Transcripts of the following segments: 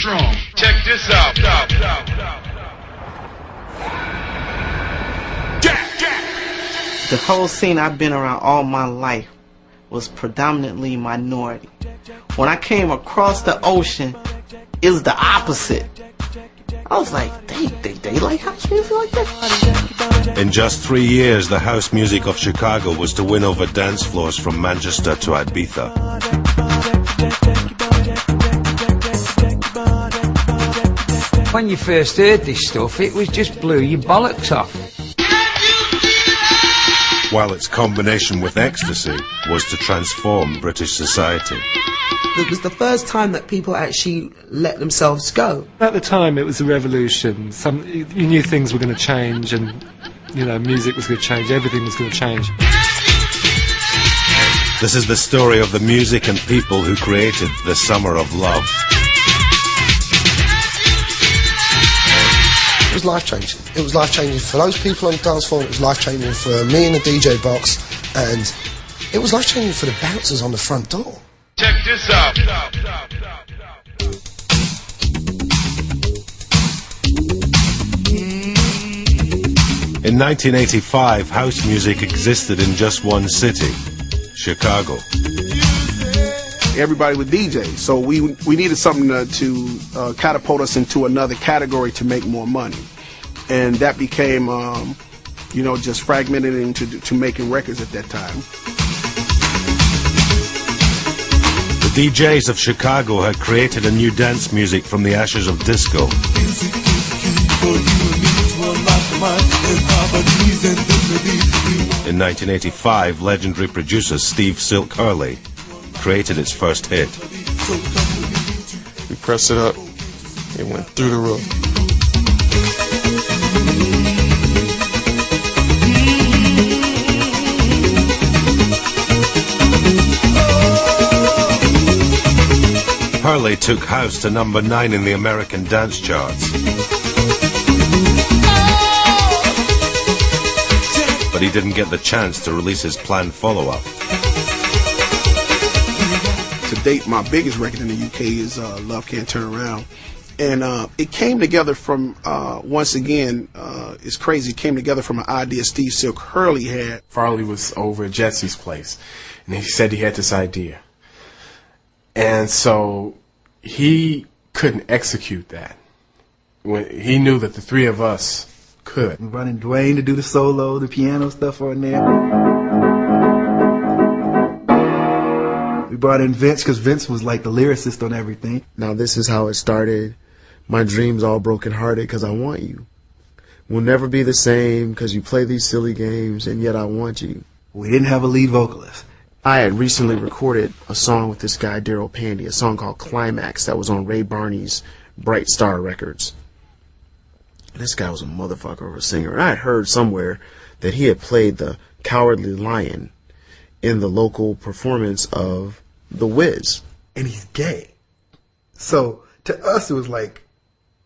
strong. Check this out. The whole scene I've been around all my life was predominantly minority. When I came across the ocean, it was the opposite. I was like, they like house music like that? In just 3 years, the house music of Chicago was to win over dance floors from Manchester to Ibiza. When you first heard this stuff, it was just blew your bollocks off. While its combination with ecstasy was to transform British society. It was the first time that people actually let themselves go. At the time, it was a revolution. You knew things were going to change, and music was going to change. Everything was going to change. This is the story of the music and people who created the Summer of Love. It was life-changing. It was life-changing for those people on the dance floor. It was life-changing for me in the DJ box, and it was life-changing for the bouncers on the front door. Check this out. In 1985, house music existed in just one city, Chicago. Everybody was DJs, so we needed something to catapult us into another category to make more money, and that became, just fragmented into making records at that time. The DJs of Chicago had created a new dance music from the ashes of disco. In 1985, legendary producer Steve Silk Hurley created its first hit. We pressed it up, it went through the roof. Hurley took house to number 9 in the American dance charts. But he didn't get the chance to release his planned follow-up. To date, my biggest record in the UK is Love Can't Turn Around. And it came together from, once again, it's crazy, it came together from an idea Steve Silk Hurley had. Farley was over at Jesse's place, and he said he had this idea. And so he couldn't execute that. He knew that the three of us could. We brought in Dwayne to do the solo, the piano stuff on there. We brought in Vince because Vince was like the lyricist on everything. Now this is how it started. My dream's all broken hearted because I want you. We'll never be the same because you play these silly games and yet I want you. We didn't have a lead vocalist. I had recently recorded a song with this guy, Daryl Pandy, a song called Climax that was on Ray Barney's Bright Star Records. This guy was a motherfucker of a singer. And I had heard somewhere that he had played the Cowardly Lion in the local performance of The Wiz. And he's gay. So to us it was like,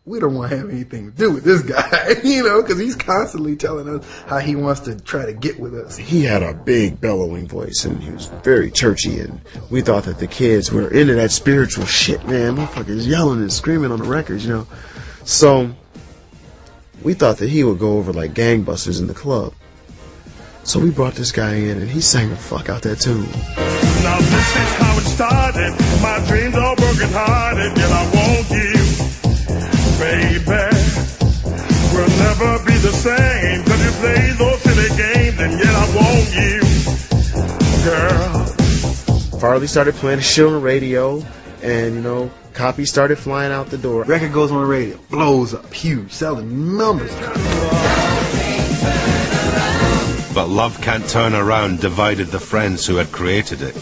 we don't want to have anything to do with this guy, because he's constantly telling us how he wants to try to get with us. He had a big bellowing voice, and he was very churchy, and we thought that the kids were into that spiritual shit, man. Motherfuckers yelling and screaming on the records, So we thought that he would go over like gangbusters in the club. So we brought this guy in, and he sang the fuck out that tune. Now this is how it started. My dreams are broken hearted, yet I want you. Baby, we'll never be the same, 'cause you play those silly games, and yet I want you, girl. Farley started playing shit on the radio, and, copies started flying out the door. Record goes on the radio, blows up, huge, selling numbers. But Love Can't Turn Around divided the friends who had created it.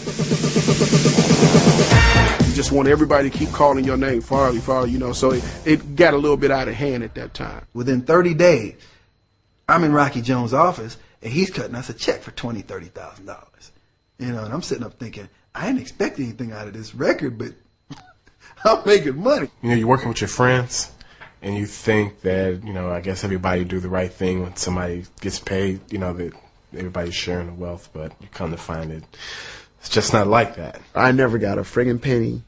You just want everybody to keep calling your name Farley, so it got a little bit out of hand at that time. Within 30 days, I'm in Rocky Jones' office, and he's cutting us a check for $20,000, $30,000. And I'm sitting up thinking, I didn't expect anything out of this record, but I'm making money. You're working with your friends, and you think that, I guess everybody do the right thing when somebody gets paid, that everybody's sharing the wealth, but you come to find it, it's just not like that. I never got a friggin' penny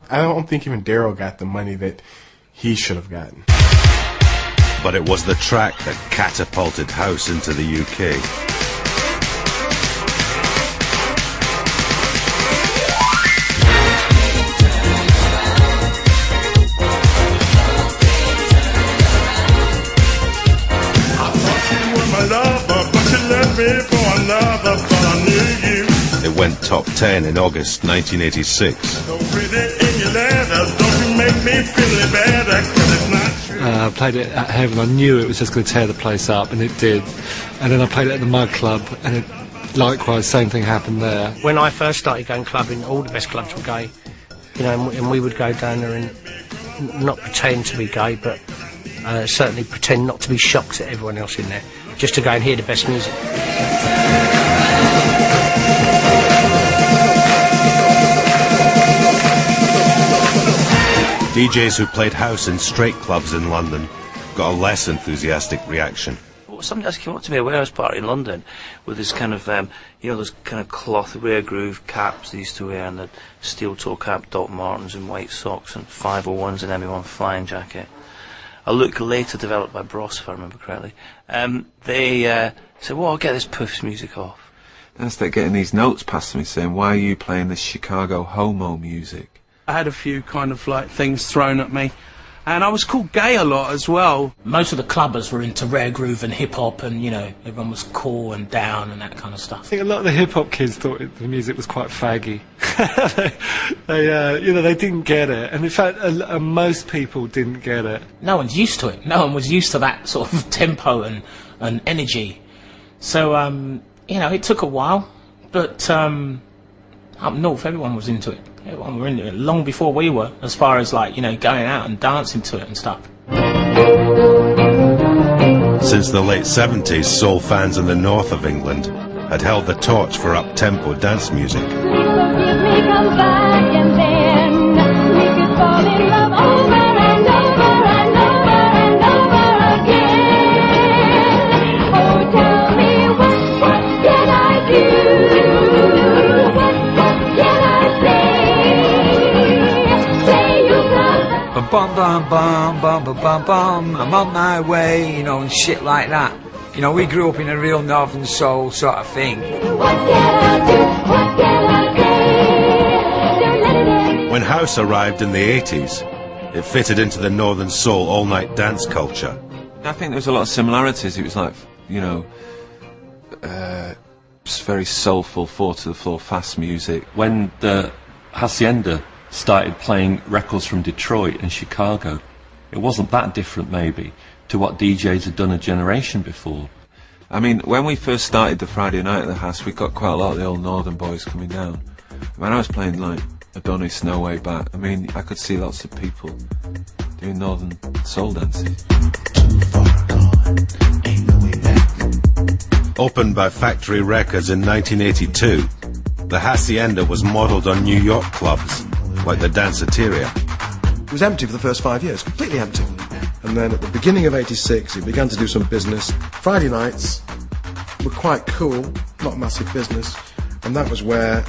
I don't think even Daryl got the money that he should have gotten. But it was the track that catapulted house into the UK. It went top 10 in August 1986. I played it at Heaven. I knew it was just going to tear the place up, and it did. And then I played it at the Mud Club, and it, likewise, same thing happened there. When I first started going clubbing, all the best clubs were gay, you know, and we would go down there and not pretend to be gay, but certainly pretend not to be shocked at everyone else in there, just to go and hear the best music. DJs who played house in straight clubs in London got a less enthusiastic reaction. Well, somebody else came up to me at a warehouse party in London with this kind of, you know, those kind of cloth rear groove caps they used to wear, and the steel toe cap, Doc Martens and white socks and 501s and ME1 flying jacket. A look later developed by Bros, if I remember correctly. They said, well, I'll get this Puff's music off. And I started getting these notes passed to me saying, why are you playing this Chicago homo music? I had a few kind of like things thrown at me, and I was called gay a lot as well. Most of the clubbers were into rare groove and hip hop, and you know, everyone was cool and down and that kind of stuff. I think a lot of the hip hop kids thought the music was quite faggy. You know, they didn't get it, and in fact, most people didn't get it. No one's used to it. No one was used to that sort of tempo and energy. So you know, it took a while, but up north, everyone was into it. Everyone were into it long before we were, as far as like, you know, going out and dancing to it and stuff. Since the late 70s, soul fans in the north of England had held the torch for up-tempo dance music. Bum bum bum bum bum bum bum, I'm on my way, you know, and shit like that. You know, we grew up in a real northern soul sort of thing. When house arrived in the 80s, it fitted into the northern soul all-night dance culture. I think there was a lot of similarities. It was like, you know, just very soulful, four-to-the-floor, fast music. When the Hacienda started playing records from Detroit and Chicago, it wasn't that different maybe to what DJs had done a generation before. I mean, when we first started the Friday night at the house, we got quite a lot of the old northern boys coming down. When I was playing like Adonis, No Way Back, I mean, I could see lots of people doing northern soul dances. Opened by Factory Records in 1982, the Hacienda was modelled on New York clubs like the Danceteria. It was empty for the first 5 years, completely empty. And then at the beginning of '86, it began to do some business. Friday nights were quite cool, not massive business, and that was where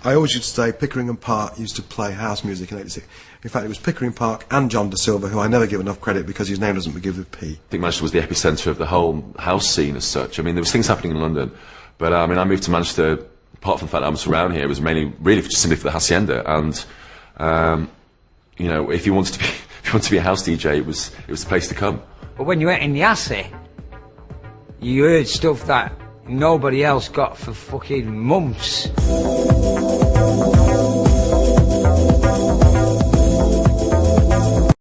I always used to say Pickering and Park used to play house music in '86. In fact, it was Pickering Park and John Da Silva, who I never give enough credit because his name doesn't begin with P. I think Manchester was the epicentre of the whole house scene as such. I mean, there was things happening in London, but I mean, I moved to Manchester. Apart from the fact that I'm from around here, it was mainly really just simply for the Hacienda, and you know, if you wanted to be a house DJ, it was the place to come. But when you went in the Hacienda, you heard stuff that nobody else got for fucking months.